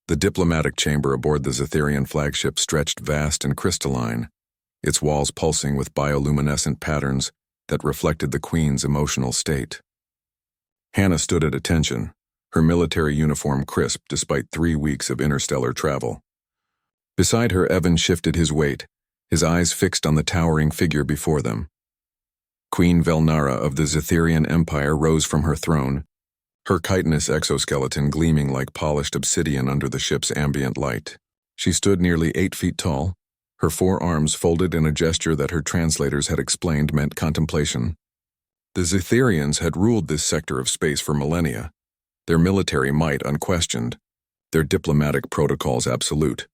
The diplomatic chamber aboard the Zetherian flagship stretched vast and crystalline, its walls pulsing with bioluminescent patterns that reflected the Queen's emotional state. Hannah stood at attention, her military uniform crisp despite 3 weeks of interstellar travel. Beside her, Evan shifted his weight, his eyes fixed on the towering figure before them. Queen Velnara of the Zetherian Empire rose from her throne, her chitinous exoskeleton gleaming like polished obsidian under the ship's ambient light. She stood nearly 8 feet tall, her 4 arms folded in a gesture that her translators had explained meant contemplation. The Zetherians had ruled this sector of space for millennia, their military might unquestioned, their diplomatic protocols absolute.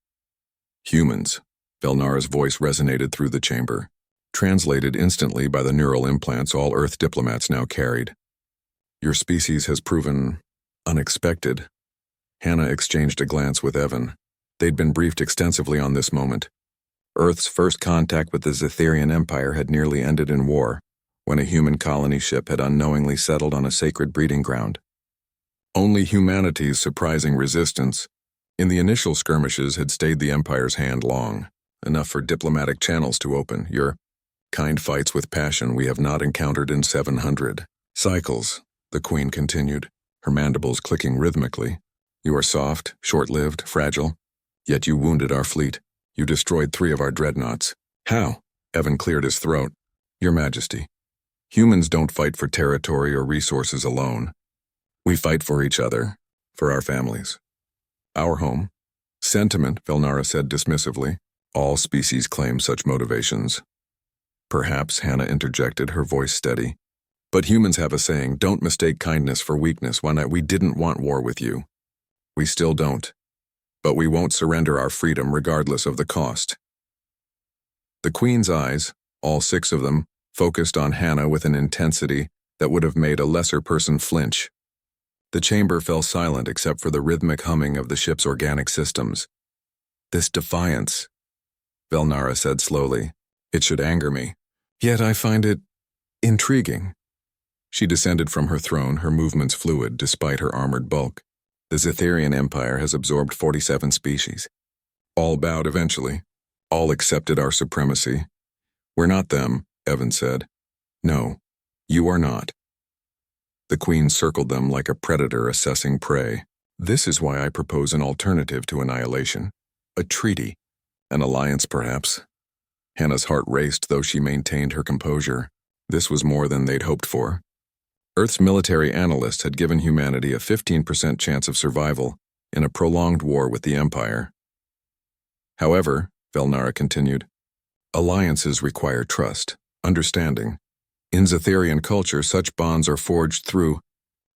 Humans, Velnara's voice resonated through the chamber, translated instantly by the neural implants all Earth diplomats now carried. Your species has proven unexpected. Hannah exchanged a glance with Evan. They'd been briefed extensively on this moment. Earth's first contact with the Zetherian Empire had nearly ended in war, when a human colony ship had unknowingly settled on a sacred breeding ground. Only humanity's surprising resistance in the initial skirmishes had stayed the Empire's hand long, enough for diplomatic channels to open. Your kind fights with passion we have not encountered in 700 cycles, the Queen continued, her mandibles clicking rhythmically. You are soft, short-lived, fragile, yet you wounded our fleet. You destroyed 3 of our dreadnoughts. How? Evan cleared his throat. Your Majesty, humans don't fight for territory or resources alone. We fight for each other, for our families. Our home. Sentiment, Velnara said dismissively. All species claim such motivations. Perhaps, Hannah interjected, her voice steady. But humans have a saying, don't mistake kindness for weakness. We didn't want war with you. We still don't. But we won't surrender our freedom regardless of the cost. The Queen's eyes, all 6 of them, focused on Hannah with an intensity that would have made a lesser person flinch. The chamber fell silent except for the rhythmic humming of the ship's organic systems. This defiance, Velnara said slowly, it should anger me. Yet I find it intriguing. She descended from her throne, her movements fluid despite her armored bulk. The Zetherian Empire has absorbed 47 species. All bowed eventually. All accepted our supremacy. We're not them, Evan said. No, you are not. The Queen circled them like a predator assessing prey. This is why I propose an alternative to annihilation. A treaty. An alliance, perhaps. Hannah's heart raced, though she maintained her composure. This was more than they'd hoped for. Earth's military analysts had given humanity a 15% chance of survival in a prolonged war with the Empire. However, Velnara continued, alliances require trust, understanding. In Zetherian culture, such bonds are forged through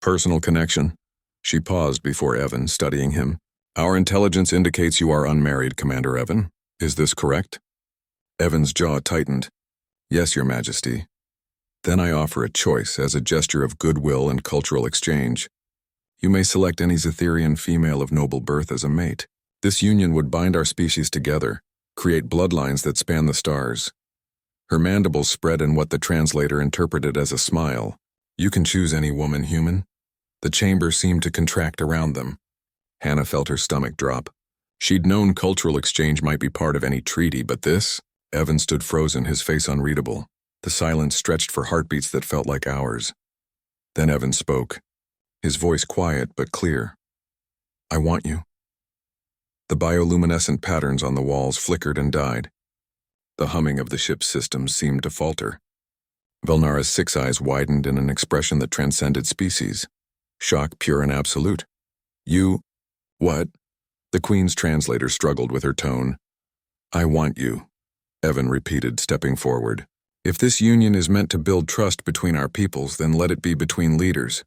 personal connection. She paused before Evan, studying him. Our intelligence indicates you are unmarried, Commander Evan. Is this correct? Evan's jaw tightened. Yes, Your Majesty. Then I offer a choice as a gesture of goodwill and cultural exchange. You may select any Zetherian female of noble birth as a mate. This union would bind our species together, create bloodlines that span the stars. Her mandibles spread in what the translator interpreted as a smile. You can choose any woman, human. The chamber seemed to contract around them. Hannah felt her stomach drop. She'd known cultural exchange might be part of any treaty, but this? Evan stood frozen, his face unreadable. The silence stretched for heartbeats that felt like hours. Then Evan spoke, his voice quiet but clear. I want you. The bioluminescent patterns on the walls flickered and died. The humming of the ship's systems seemed to falter. Velnara's 6 eyes widened in an expression that transcended species. Shock pure and absolute. You... what? The Queen's translator struggled with her tone. I want you, Evan repeated, stepping forward. If this union is meant to build trust between our peoples, then let it be between leaders.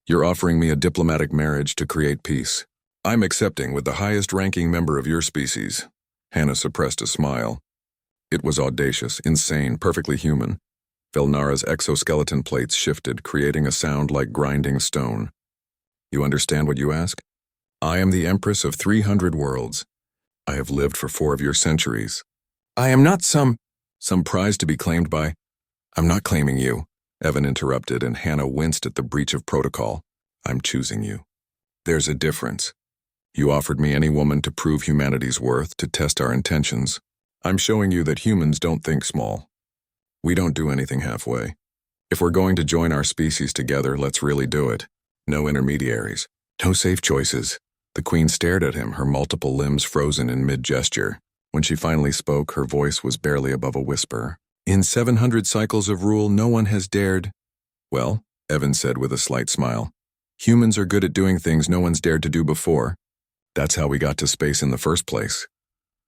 You're offering me a diplomatic marriage to create peace. I'm accepting with the highest-ranking member of your species. Hannah suppressed a smile. It was audacious, insane, perfectly human. Velnara's exoskeleton plates shifted, creating a sound like grinding stone. You understand what you ask? I am the Empress of 300 worlds. I have lived for 4 of your centuries. I am not some prize to be claimed by... I'm not claiming you, Evan interrupted, and Hannah winced at the breach of protocol. I'm choosing you. There's a difference. You offered me any woman to prove humanity's worth, to test our intentions. I'm showing you that humans don't think small. We don't do anything halfway. If we're going to join our species together, let's really do it. No intermediaries. No safe choices. The queen stared at him, her multiple limbs frozen in mid-gesture. When she finally spoke, her voice was barely above a whisper. In 700 cycles of rule, no one has dared. Well, Evan said with a slight smile. Humans are good at doing things no one's dared to do before. That's how we got to space in the first place.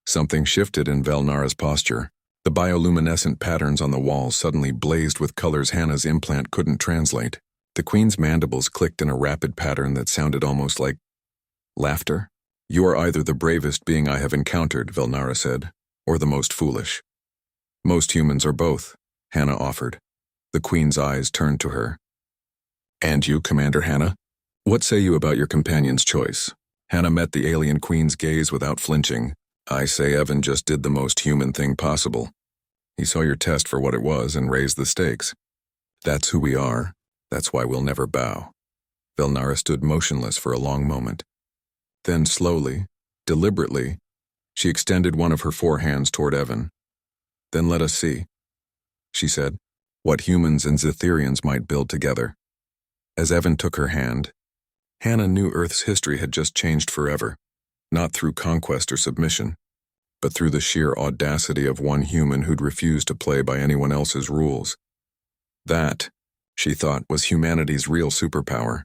Something shifted in Velnara's posture. The bioluminescent patterns on the walls suddenly blazed with colors Hannah's implant couldn't translate. The queen's mandibles clicked in a rapid pattern that sounded almost like laughter. You are either the bravest being I have encountered, Velnara said, or the most foolish. Most humans are both, Hannah offered. The queen's eyes turned to her. And you, Commander Hannah? What say you about your companion's choice? Hannah met the alien queen's gaze without flinching. I say Evan just did the most human thing possible. He saw your test for what it was and raised the stakes. That's who we are. That's why we'll never bow. Velnara stood motionless for a long moment. Then slowly, deliberately, she extended one of her 4 hands toward Evan. Then let us see, she said, what humans and Zetherians might build together. As Evan took her hand, Hannah knew Earth's history had just changed forever, not through conquest or submission, but through the sheer audacity of one human who'd refused to play by anyone else's rules. That, she thought, was humanity's real superpower.